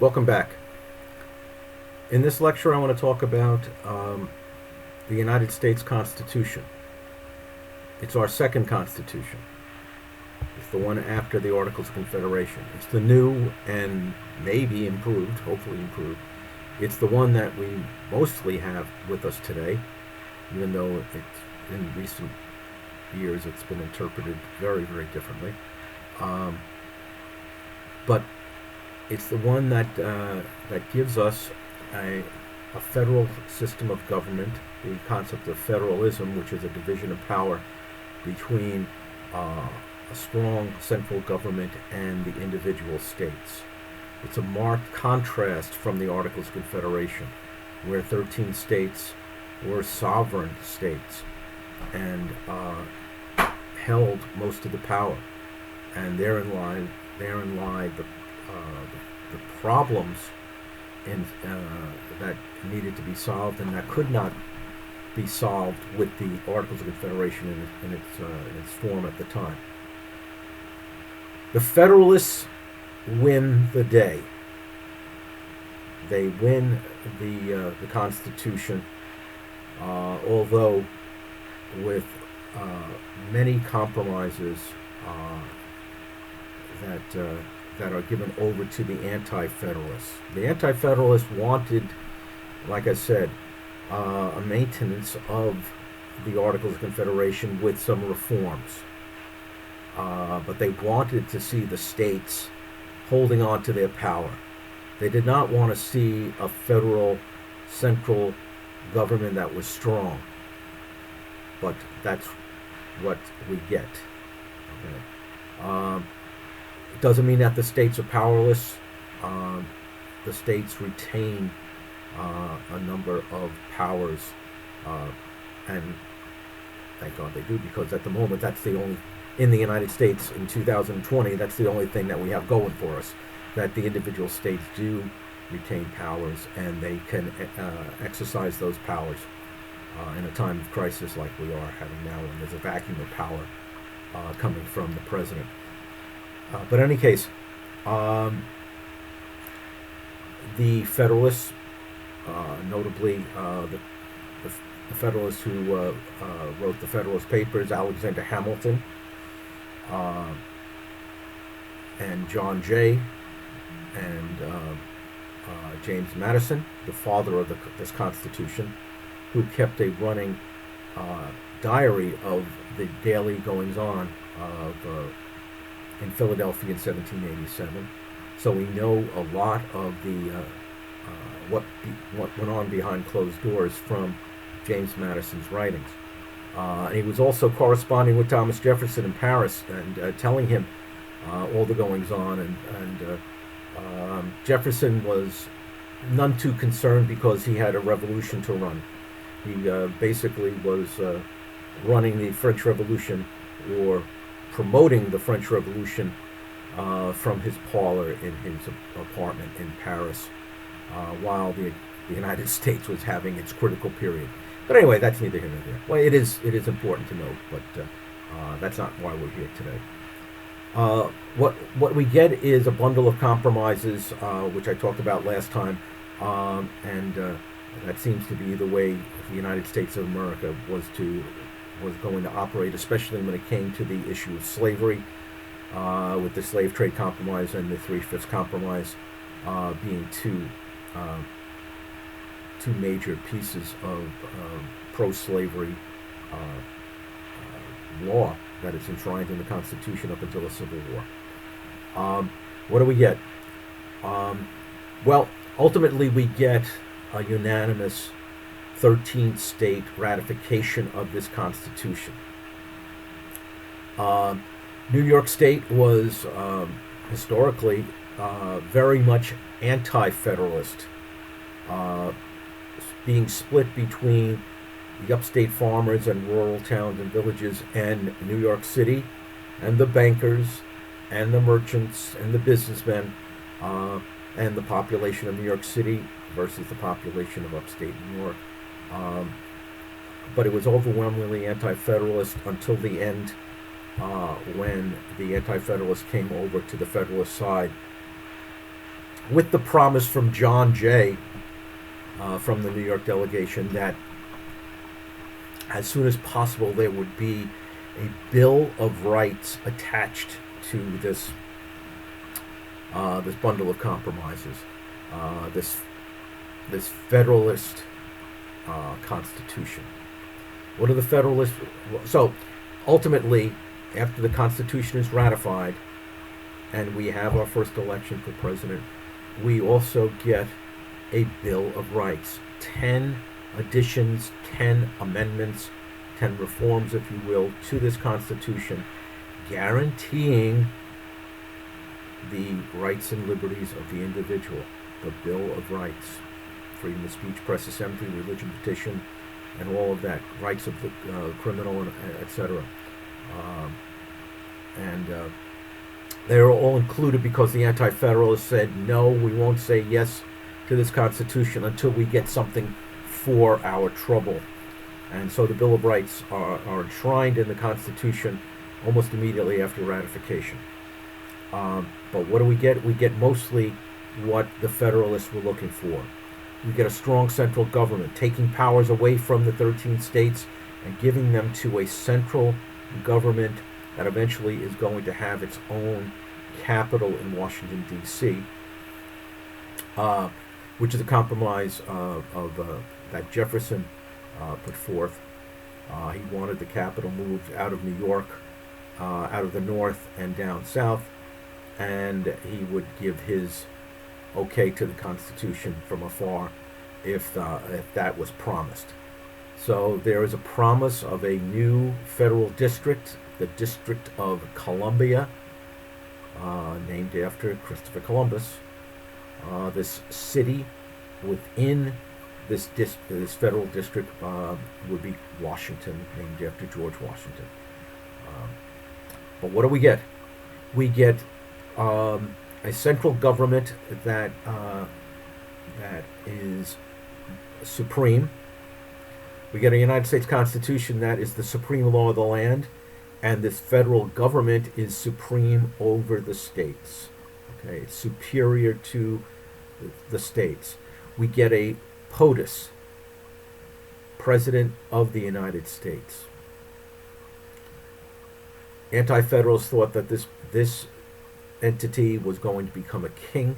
Welcome back. In this lecture, I want to talk about the United States Constitution. It's our second Constitution. It's the one after the Articles of Confederation. It's the new and maybe improved, hopefully improved. It's the one that we mostly have with us today, even though in recent years it's been interpreted very, very differently. But it's the one that gives us a federal system of government, the concept of federalism, which is a division of power between a strong central government and the individual states. It's a marked contrast from the Articles of Confederation, where 13 states were sovereign states and held most of the power, and therein lie the problems that needed to be solved and that could not be solved with the Articles of Confederation in its form at the time. The Federalists win the day. They win the Constitution, although with many compromises that are given over to the Anti-Federalists. The Anti-Federalists wanted, like I said, a maintenance of the Articles of Confederation with some reforms. But they wanted to see the states holding on to their power. They did not want to see a federal central government that was strong. But that's what we get. Okay. It doesn't mean that the states are powerless. The states retain a number of powers, and thank God they do, because at the moment that's the only, in the United States in 2020, that's the only thing that we have going for us, that the individual states do retain powers and they can exercise those powers in a time of crisis like we are having now, when there's a vacuum of power coming from the president. But in any case, the Federalists, notably the Federalists who wrote the Federalist Papers, Alexander Hamilton and John Jay and James Madison, the father of this Constitution, who kept a running diary of the daily goings-on of in Philadelphia in 1787. So we know a lot of the what went on behind closed doors from James Madison's writings. And he was also corresponding with Thomas Jefferson in Paris and telling him all the goings-on. And Jefferson was none too concerned because he had a revolution to run. He basically was running the French Revolution, or promoting the French Revolution from his parlor in his apartment in Paris, while the United States was having its critical period. But anyway, that's neither here nor there. Well, it is important to note, but that's not why we're here today. What we get is a bundle of compromises, which I talked about last time, and that seems to be the way the United States of America was going to operate, especially when it came to the issue of slavery, with the Slave Trade Compromise and the Three-Fifths Compromise being two major pieces of pro-slavery law that is enshrined in the Constitution up until the Civil War. What do we get? Well, ultimately we get a unanimous 13th state ratification of this Constitution. New York State was historically very much anti-federalist, being split between the upstate farmers and rural towns and villages and New York City, and the bankers and the merchants and the businessmen, and the population of New York City versus the population of upstate New York. But it was overwhelmingly anti-federalist until the end, when the Anti-Federalists came over to the Federalist side with the promise from John Jay, from the New York delegation, that as soon as possible there would be a Bill of Rights attached to this bundle of compromises, this Federalist Constitution. What are the Federalists? So, ultimately, after the Constitution is ratified and we have our first election for president, we also get a Bill of Rights. 10 additions, 10 amendments, 10 reforms, if you will, to this Constitution, guaranteeing the rights and liberties of the individual. The Bill of Rights. Freedom of speech, press, assembly, religion, petition, and all of that. Rights of the criminal, etc. They are all included because the Anti-Federalists said, no, we won't say yes to this Constitution until we get something for our trouble. And so the Bill of Rights are enshrined in the Constitution almost immediately after ratification. But what do we get? We get mostly what the Federalists were looking for. We get a strong central government, taking powers away from the 13 states and giving them to a central government that eventually is going to have its own capital in Washington, D.C., which is a compromise that Jefferson put forth. He wanted the capital moved out of New York, out of the north and down south, and he would give his okay to the Constitution from afar if that was promised. So there is a promise of a new federal district, the District of Columbia, named after Christopher Columbus. This city within this federal district would be Washington, named after George Washington. But what do we get? We get a central government that is supreme. We get a United States Constitution that is the supreme law of the land, and this federal government is supreme over the states. Okay, it's superior to the states. We get a POTUS, President of the United States. Anti-Federalists thought that this entity was going to become a king.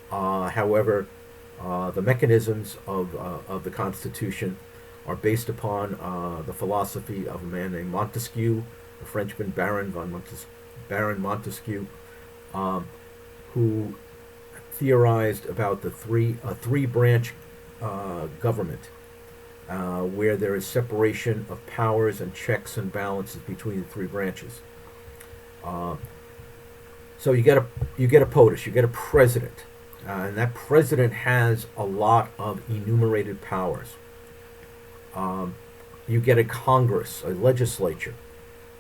However, the mechanisms of the Constitution are based upon the philosophy of a man named Montesquieu, a Frenchman, Baron Montesquieu, who theorized about the three-branch government, where there is separation of powers and checks and balances between the three branches. So you get a POTUS, you get a president, and that president has a lot of enumerated powers. You get a Congress, a legislature,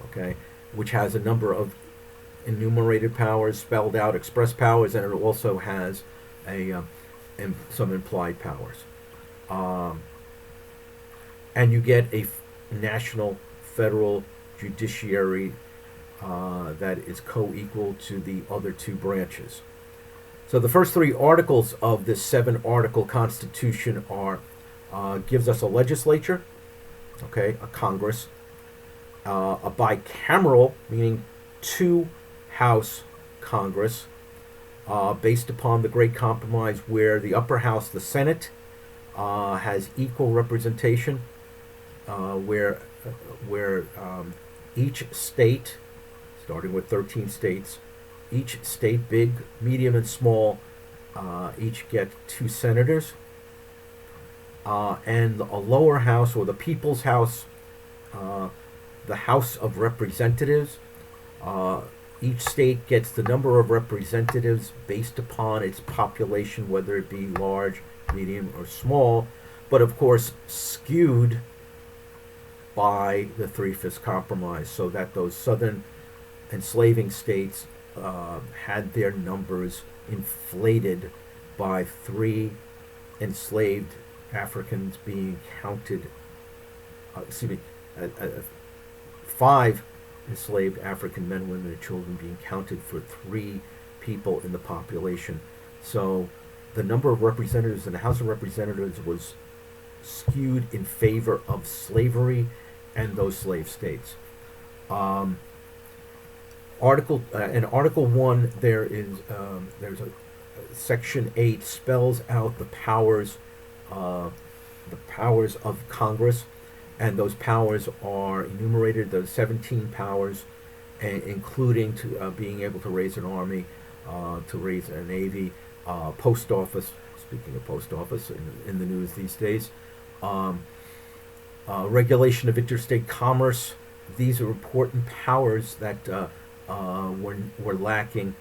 okay, which has a number of enumerated powers, spelled out, express powers, and it also has some implied powers. And you get a national federal judiciary that is co-equal to the other two branches. So the first three articles of this 7-article Constitution are gives us a legislature, okay, a Congress, a bicameral, meaning 2-house Congress, based upon the Great Compromise, where the upper house, the Senate, has equal representation, where each state, starting with 13 states, each state, big, medium, and small, each get 2 senators. And a lower house, or the People's House, the House of Representatives. Each state gets the number of representatives based upon its population, whether it be large, medium, or small, but of course skewed by the Three-Fifths Compromise, so that those southern enslaving states had their numbers inflated by 3 enslaved Africans being counted, 5 enslaved African men, women, and children being counted for 3 people in the population. So the number of representatives in the House of Representatives was skewed in favor of slavery and those slave states. Um, in Article 1, there's a Section 8 spells out uh, the powers of Congress, and those powers are enumerated. Those 17 powers, including being able to raise an army, to raise a navy, post office. Speaking of post office in the news these days, um, regulation of interstate commerce. These are important powers that were lacking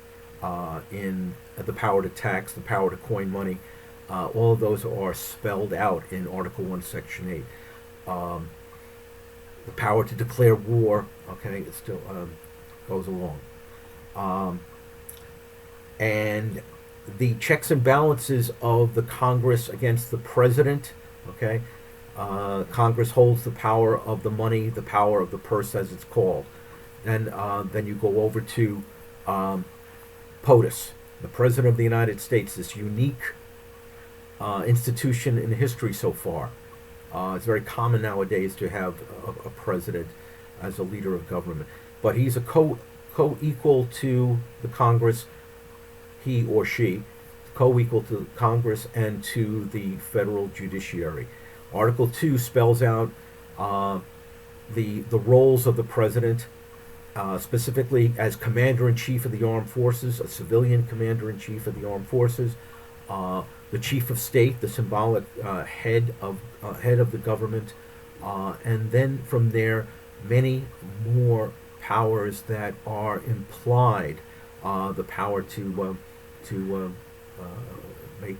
in the power to tax, the power to coin money. All of those are spelled out in Article 1, Section 8. The power to declare war, okay, it still goes along. And the checks and balances of the Congress against the president, okay, Congress holds the power of the money, the power of the purse, as it's called. And then you go over to POTUS, the President of the United States, this unique institution in history so far. It's very common nowadays to have a president as a leader of government, but he's a co-equal to the Congress, he or she, co-equal to Congress and to the federal judiciary. Article 2 spells out the roles of the president, specifically as commander-in-chief of the armed forces, a civilian commander-in-chief of the armed forces, the chief of state, the symbolic head of the government, and then from there, many more powers that are implied, the power to make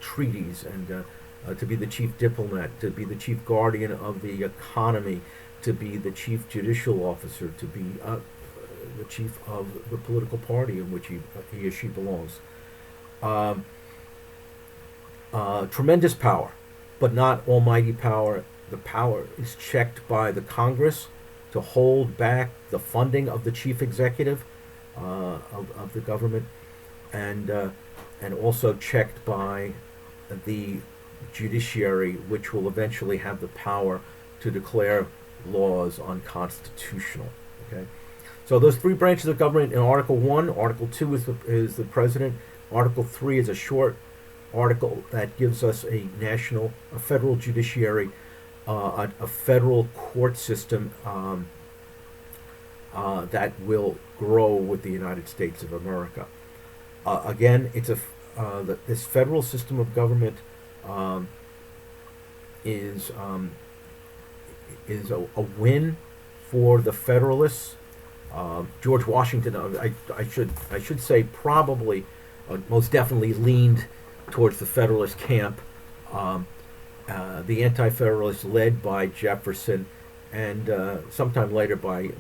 treaties, and to be the chief diplomat, to be the chief guardian of the economy, to be the chief judicial officer, to be the chief of the political party in which he or she belongs. Tremendous power, but not almighty power. The power is checked by the Congress to hold back the funding of the chief executive of the government, and also checked by the judiciary, which will eventually have the power to declare laws unconstitutional. Okay, so those three branches of government in Article 1. Article 2 is the president. Article 3 is a short article that gives us a federal judiciary, a federal court system that will grow with the United States of America. Again, it's this federal system of government is a win for the Federalists. George Washington, I should say, probably most definitely leaned towards the Federalist camp. The Anti-Federalists, led by Jefferson, and sometime later by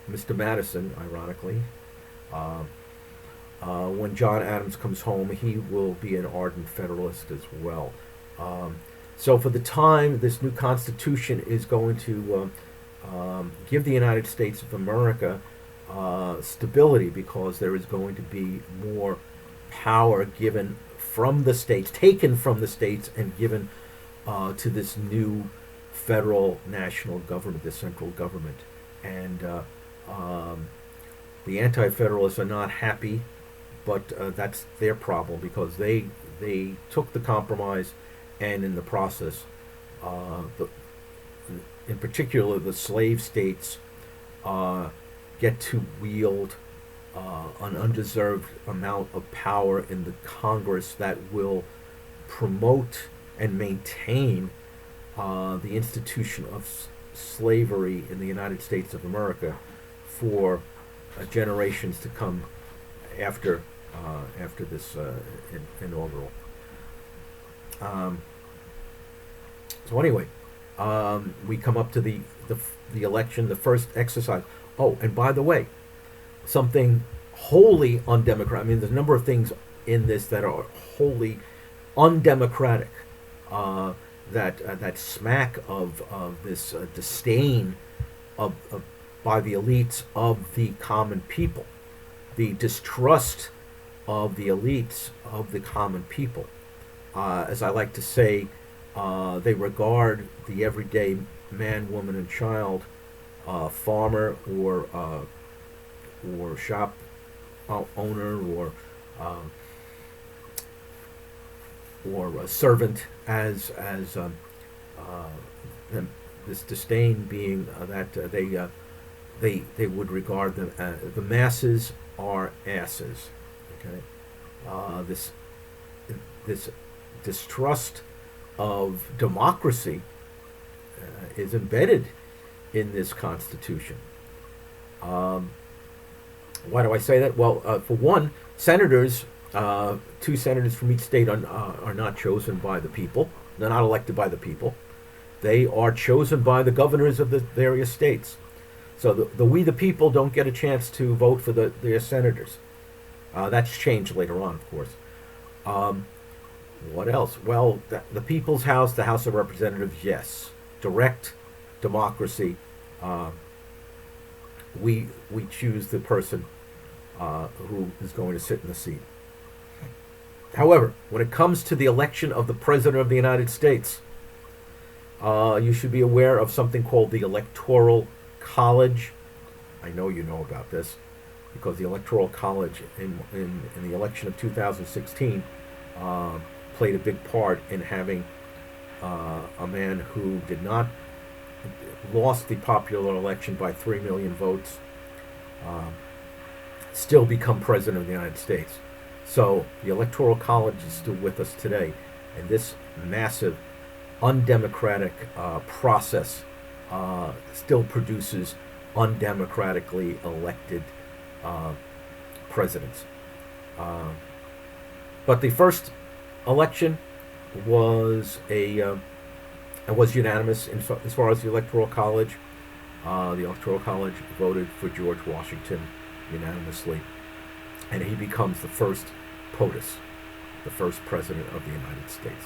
Mr. Madison, ironically. When John Adams comes home, he will be an ardent Federalist as well. So for the time, this new Constitution is going to give the United States of America stability, because there is going to be more power given from the states, taken from the states, and given to this new federal national government, the central government. And the Anti-Federalists are not happy, but that's their problem, because they took the compromise, and in the process, in particular, the slave states get to wield an undeserved amount of power in the Congress that will promote and maintain the institution of slavery in the United States of America for generations to come after this inaugural. So anyway, we come up to the election, the first exercise. Oh, and by the way, something wholly undemocratic. I mean, there's a number of things in this that are wholly undemocratic, that smack of this disdain by the elites of the common people, the distrust of the elites of the common people. As I like to say, they regard the everyday man, woman, and child, farmer or shop owner um, or a servant as this disdain being that they would regard them the masses are asses. Okay, this this distrust of democracy is embedded in this Constitution. Why do I say that? Well, for one, senators, two senators from each state are not chosen by the people. They're not elected by the people. They are chosen by the governors of the various states. So we the people don't get a chance to vote for their senators. That's changed later on, of course. What else? Well, the People's House, the House of Representatives, yes. Direct democracy. We choose the person who is going to sit in the seat. However, when it comes to the election of the President of the United States, you should be aware of something called the Electoral College. I know you know about this because the Electoral College in the election of 2016 played a big part in having a man who did not lost the popular election by 3 million votes still become President of the United States. So the Electoral College is still with us today, and this massive undemocratic process still produces undemocratically elected presidents. But the first election was was unanimous as far as the Electoral College. The Electoral College voted for George Washington unanimously, and he becomes the first POTUS, the first President of the United States.